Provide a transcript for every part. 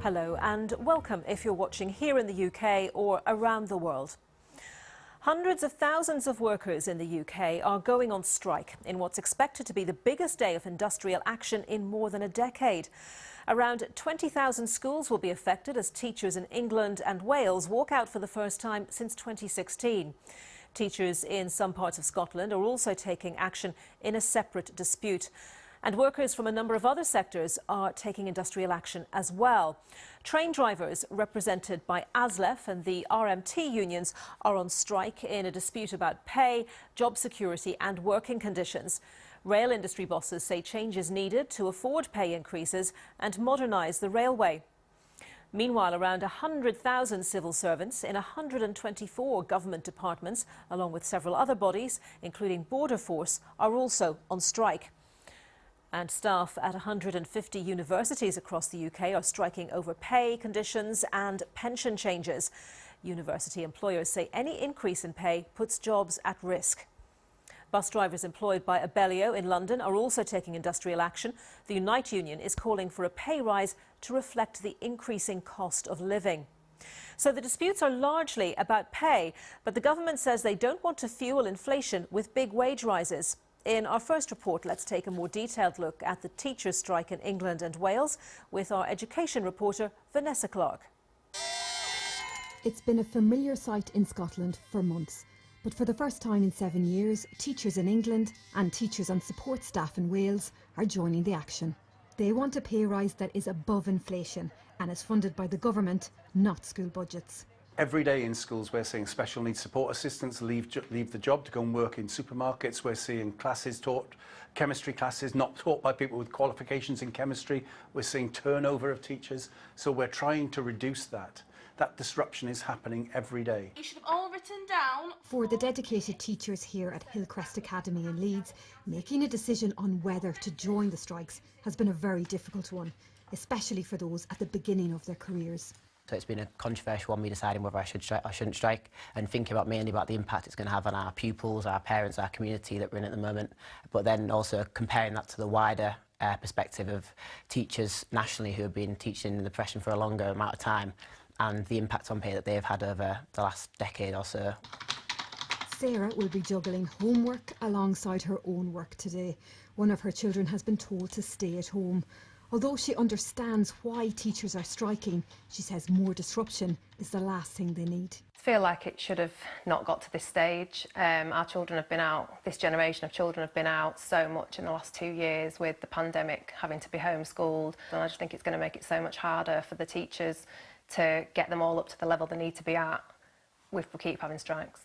Hello and welcome if you're watching here in the UK or around the world. Hundreds of thousands of workers in the UK are going on strike in what's expected to be the biggest day of industrial action in more than a decade. Around 20,000 schools will be affected as teachers in England and Wales walk out for the first time since 2016. Teachers in some parts of Scotland are also taking action in a separate dispute. And workers from a number of other sectors are taking industrial action as well. Train drivers, represented by ASLEF and the RMT unions, are on strike in a dispute about pay, job security and working conditions. Rail industry bosses say change is needed to afford pay increases and modernise the railway. Meanwhile, around 100,000 civil servants in 124 government departments, along with several other bodies, including Border Force, are also on strike. And staff at 150 universities across the UK are striking over pay, conditions and pension changes. University employers say any increase in pay puts jobs at risk. Bus drivers employed by Abellio in London are also taking industrial action. The Unite union is calling for a pay rise to reflect the increasing cost of living. So the disputes are largely about pay, but the government says they don't want to fuel inflation with big wage rises. In our first report, let's take a more detailed look at the teachers' strike in England and Wales with our education reporter, Vanessa Clark. It's been a familiar sight in Scotland for months. But for the first time in 7 years, teachers in England and teachers and support staff in Wales are joining the action. They want a pay rise that is above inflation and is funded by the government, not school budgets. Every day in schools we're seeing special needs support assistants leave the job to go and work in supermarkets. We're seeing classes taught, chemistry classes not taught by people with qualifications in chemistry. We're seeing turnover of teachers. So we're trying to reduce that. That disruption is happening every day. You should have all written down. For the dedicated teachers here at Hillcrest Academy in Leeds, making a decision on whether to join the strikes has been a very difficult one, especially for those at the beginning of their careers. So it's been a controversial one, me deciding whether I should strike or shouldn't strike, and thinking mainly about the impact it's going to have on our pupils, our parents, our community that we're in at the moment, but then also comparing that to the wider perspective of teachers nationally who have been teaching in the profession for a longer amount of time and the impact on pay that they've had over the last decade or so. Sarah will be juggling homework alongside her own work today. One of her children has been told to stay at home. Although she understands why teachers are striking, she says more disruption is the last thing they need. I feel like it should have not got to this stage. Our children have been out, this generation of children have been out so much in the last 2 years with the pandemic, having to be homeschooled. And I just think it's going to make it so much harder for the teachers to get them all up to the level they need to be at if we keep having strikes.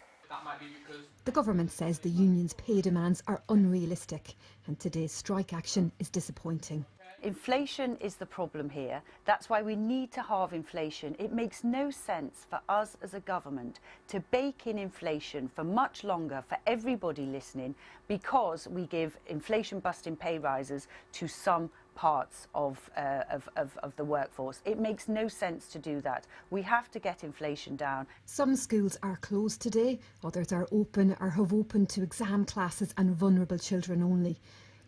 The government says the union's pay demands are unrealistic and today's strike action is disappointing. Inflation is the problem here. That's why we need to halve inflation. It makes no sense for us as a government to bake in inflation for much longer for everybody listening because we give inflation-busting pay rises to some parts of the workforce. It makes no sense to do that. We have to get inflation down. Some schools are closed today, others are open or have opened to exam classes and vulnerable children only.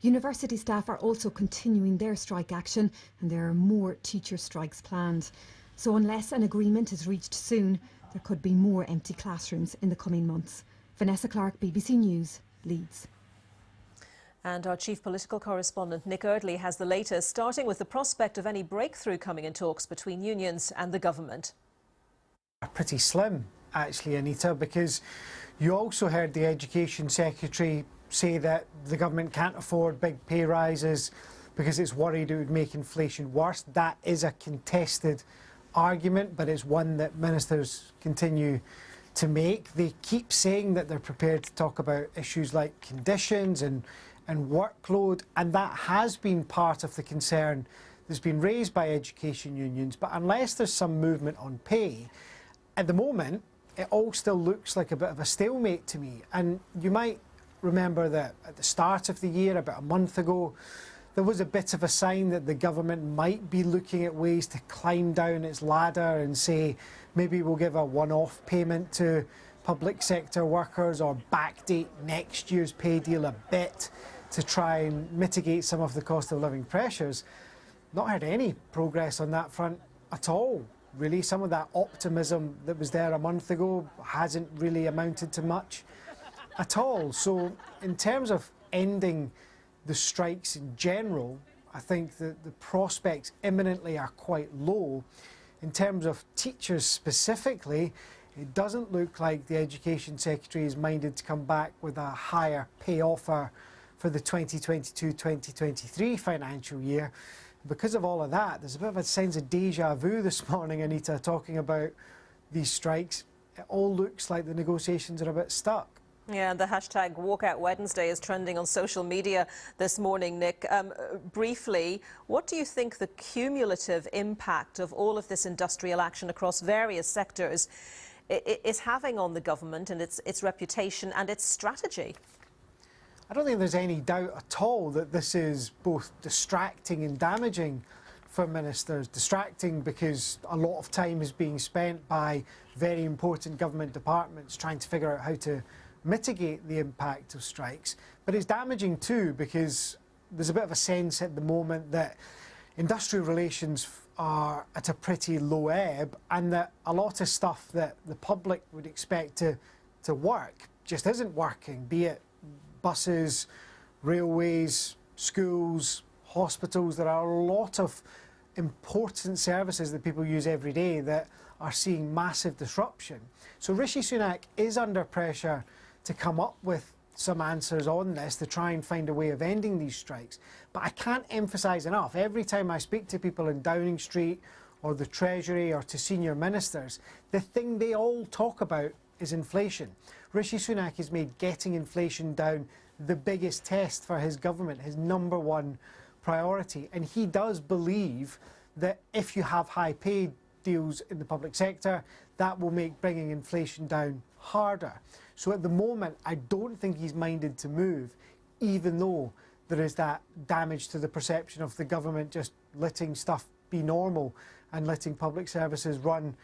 University staff are also continuing their strike action and there are more teacher strikes planned. So unless an agreement is reached soon, there could be more empty classrooms in the coming months. Vanessa Clark, BBC News, Leeds. And our chief political correspondent Nick Eardley has the latest, starting with the prospect of any breakthrough coming in talks between unions and the government. Pretty slim, actually, Anita, because you also heard the Education Secretary say that the government can't afford big pay rises because it's worried it would make inflation worse. That is a contested argument, but it's one that ministers continue to make. They keep saying that they're prepared to talk about issues like conditions and workload, and that has been part of the concern that's been raised by education unions. But unless there's some movement on pay, at the moment, it all still looks like a bit of a stalemate to me. And you might remember that at the start of the year, about a month ago, there was a bit of a sign that the government might be looking at ways to climb down its ladder and say maybe we'll give a one-off payment to public sector workers or backdate next year's pay deal a bit to try and mitigate some of the cost of living pressures. Not heard any progress on that front at all, really. Some of that optimism that was there a month ago hasn't really amounted to much at all. So in terms of ending the strikes in general, I think that the prospects imminently are quite low. In terms of teachers specifically, it doesn't look like the Education Secretary is minded to come back with a higher pay offer for the 2022-2023 financial year. Because of all of that, there's a bit of a sense of déjà vu this morning, Anita, talking about these strikes. It all looks like the negotiations are a bit stuck. Yeah, the hashtag Walkout Wednesday is trending on social media this morning, Nick. Briefly, what do you think the cumulative impact of all of this industrial action across various sectors is having on the government and its reputation and its strategy? I don't think there's any doubt at all that this is both distracting and damaging for ministers. Distracting because a lot of time is being spent by very important government departments trying to figure out how to mitigate the impact of strikes. But it's damaging too because there's a bit of a sense at the moment that industrial relations are at a pretty low ebb, and that a lot of stuff that the public would expect to work just isn't working, be it buses, railways, schools, hospitals. There are a lot of important services that people use every day that are seeing massive disruption. So Rishi Sunak is under pressure to come up with some answers on this, to try and find a way of ending these strikes. But I can't emphasise enough, every time I speak to people in Downing Street or the Treasury or to senior ministers, the thing they all talk about is inflation. Rishi Sunak has made getting inflation down the biggest test for his government, his #1 priority. And he does believe that if you have high pay deals in the public sector, that will make bringing inflation down harder. So at the moment, I don't think he's minded to move, even though there is that damage to the perception of the government just letting stuff be normal and letting public services run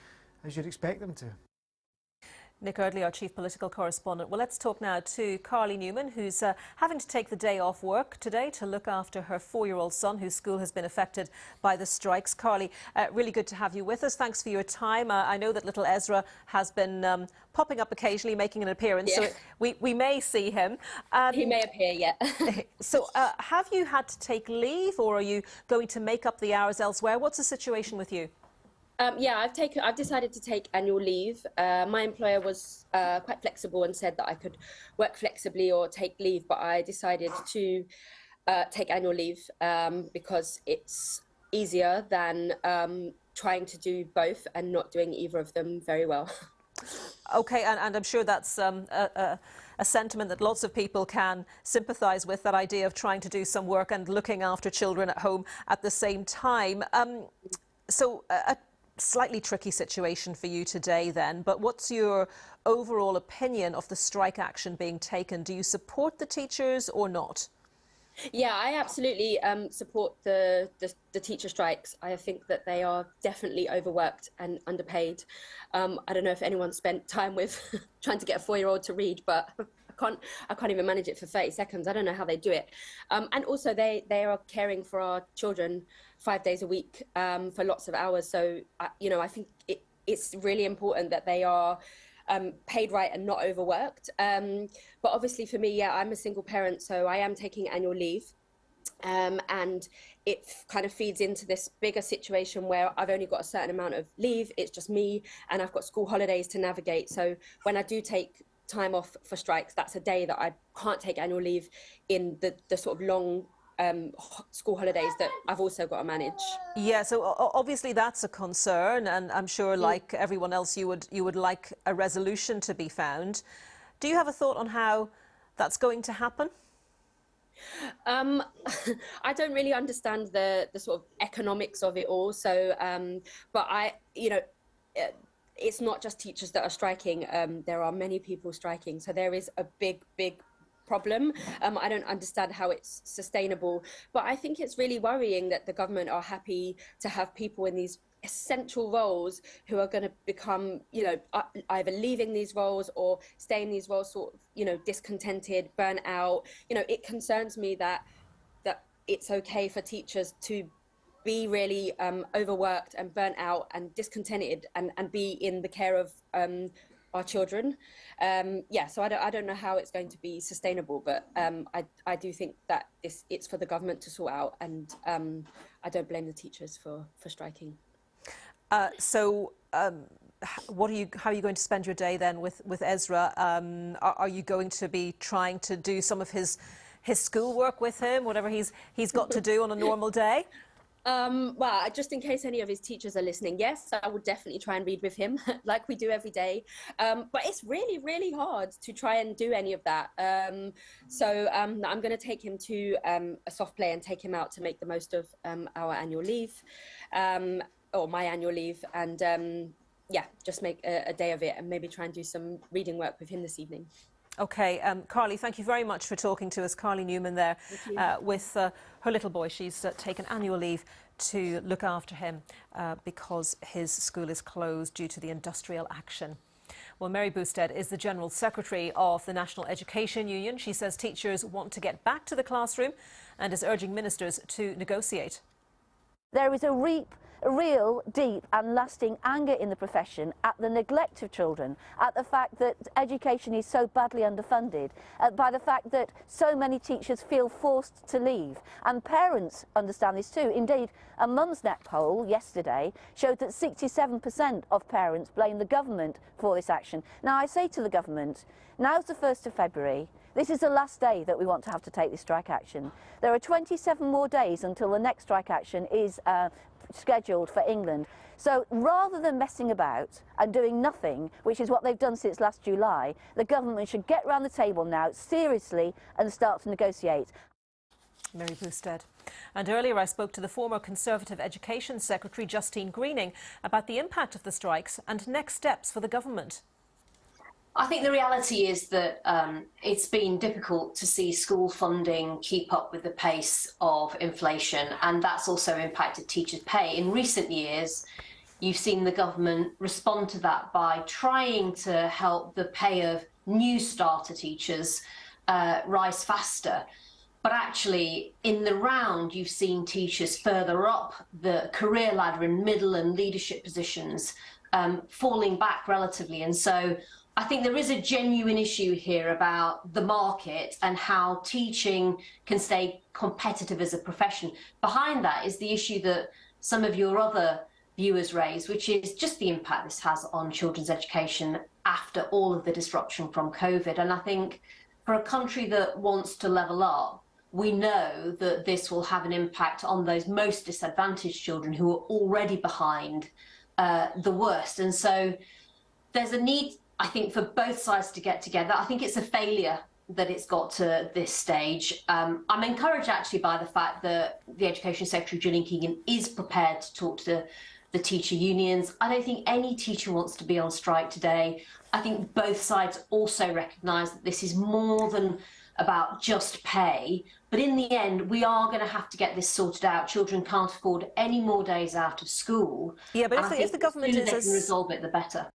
as you'd expect them to. Nick Eardley, our chief political correspondent. Well, let's talk now to Carly Newman, who's having to take the day off work today to look after her 4-year-old son, whose school has been affected by the strikes. Carly, really good to have you with us. Thanks for your time. I know that little Ezra has been popping up occasionally, making an appearance, yeah. so we may see him. He may appear, yeah. So have you had to take leave, or are you going to make up the hours elsewhere? What's the situation with you? Yeah, I've decided to take annual leave. My employer was quite flexible and said that I could work flexibly or take leave, but I decided to take annual leave because it's easier than trying to do both and not doing either of them very well. OK, and I'm sure that's a sentiment that lots of people can sympathise with, that idea of trying to do some work and looking after children at home at the same time. So a slightly tricky situation for you today then, but what's your overall opinion of the strike action being taken? Do you support the teachers or not? Yeah, I absolutely support the teacher strikes. I think that they are definitely overworked and underpaid. I don't know if anyone spent time with trying to get a 4-year-old to read, but I can't even manage it for 30 seconds. I don't know how they do it. And also they are caring for our children 5 days a week for lots of hours. So, you know, I think it's really important that they are paid right and not overworked. But obviously for me, yeah, I'm a single parent, so I am taking annual leave. And it kind of feeds into this bigger situation where I've only got a certain amount of leave. It's just me, and I've got school holidays to navigate. So when I do take time off for strikes, that's a day that I can't take annual leave in the sort of long school holidays that I've also got to manage. Yeah, so obviously that's a concern, and I'm sure, like everyone else, you would like a resolution to be found. Do you have a thought on how that's going to happen? I don't really understand the sort of economics of it all. So, but it's not just teachers that are striking. There are many people striking. So there is a big problem. I don't understand how it's sustainable, but I think it's really worrying that the government are happy to have people in these essential roles who are going to become, you know, either leaving these roles or stay in these roles sort of, you know, discontented, burnt out. You know, it concerns me that it's okay for teachers to be really overworked and burnt out and discontented and be in the care of our children. So I don't know how it's going to be sustainable, but I do think that it's for the government to sort out, and I don't blame the teachers for striking. How are you going to spend your day then with Ezra? Are you going to be trying to do some of his schoolwork with him, whatever he's got to do on a normal day? Well, just in case any of his teachers are listening, yes, I would definitely try and read with him like we do every day. But it's really, really hard to try and do any of that. I'm going to take him to a soft play and take him out to make the most of our annual leave, or my annual leave, and just make a day of it and maybe try and do some reading work with him this evening. OK, Carly, thank you very much for talking to us. Carly Newman there with her little boy. She's taken annual leave to look after him because his school is closed due to the industrial action. Well, Mary Boosted is the General Secretary of the National Education Union. She says teachers want to get back to the classroom and is urging ministers to negotiate. There is a real, deep and lasting anger in the profession at the neglect of children, at the fact that education is so badly underfunded, by the fact that so many teachers feel forced to leave. And parents understand this too. Indeed, a Mumsnet poll yesterday showed that 67% of parents blame the government for this action. Now, I say to the government, now's the 1st of February. This is the last day that we want to have to take this strike action. There are 27 more days until the next strike action is scheduled for England. So rather than messing about and doing nothing, which is what they've done since last July, the government should get round the table now seriously and start to negotiate. Mary Boosted. And earlier I spoke to the former Conservative Education Secretary Justine Greening about the impact of the strikes and next steps for the government. I think the reality is that it's been difficult to see school funding keep up with the pace of inflation, and that's also impacted teachers' pay. In recent years, you've seen the government respond to that by trying to help the pay of new starter teachers rise faster. But actually, in the round, you've seen teachers further up the career ladder in middle and leadership positions falling back relatively. And so I think there is a genuine issue here about the market and how teaching can stay competitive as a profession. Behind that is the issue that some of your other viewers raise, which is just the impact this has on children's education after all of the disruption from COVID. And I think for a country that wants to level up, we know that this will have an impact on those most disadvantaged children who are already behind the worst. And so there's a need, I think, for both sides to get together. I think it's a failure that it's got to this stage. I'm encouraged actually by the fact that the Education Secretary, Gillian Keegan, is prepared to talk to the teacher unions. I don't think any teacher wants to be on strike today. I think both sides also recognise that this is more than about just pay. But in the end, we are going to have to get this sorted out. Children can't afford any more days out of school. Yeah, but if the government the sooner they can resolve it, the better.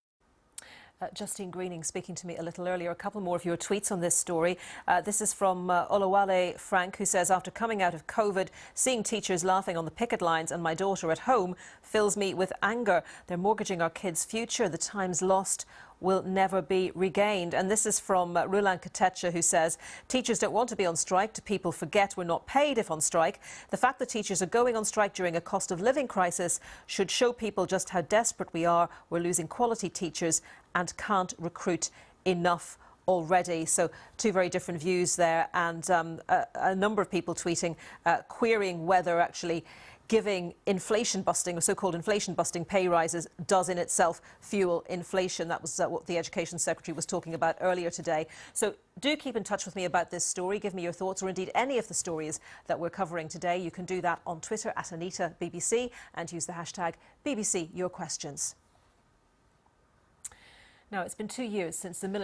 Justine Greening speaking to me a little earlier. A couple more of your tweets on this story. This is from Olawale Frank, who says, after coming out of COVID, seeing teachers laughing on the picket lines and my daughter at home fills me with anger. They're mortgaging our kids' future. The times lost will never be regained. And this is from Rulan Katecha, who says, teachers don't want to be on strike. Do people forget we're not paid if on strike? The fact that teachers are going on strike during a cost of living crisis should show people just how desperate we are. We're losing quality teachers and can't recruit enough already. So two very different views there, and a number of people tweeting, querying whether actually giving inflation busting, or so-called inflation busting pay rises, does in itself fuel inflation. That was what the Education Secretary was talking about earlier today. So do keep in touch with me about this story. Give me your thoughts, or indeed any of the stories that we're covering today. You can do that on Twitter at Anita BBC and use the hashtag BBC Your Questions. Now, it's been 2 years since the military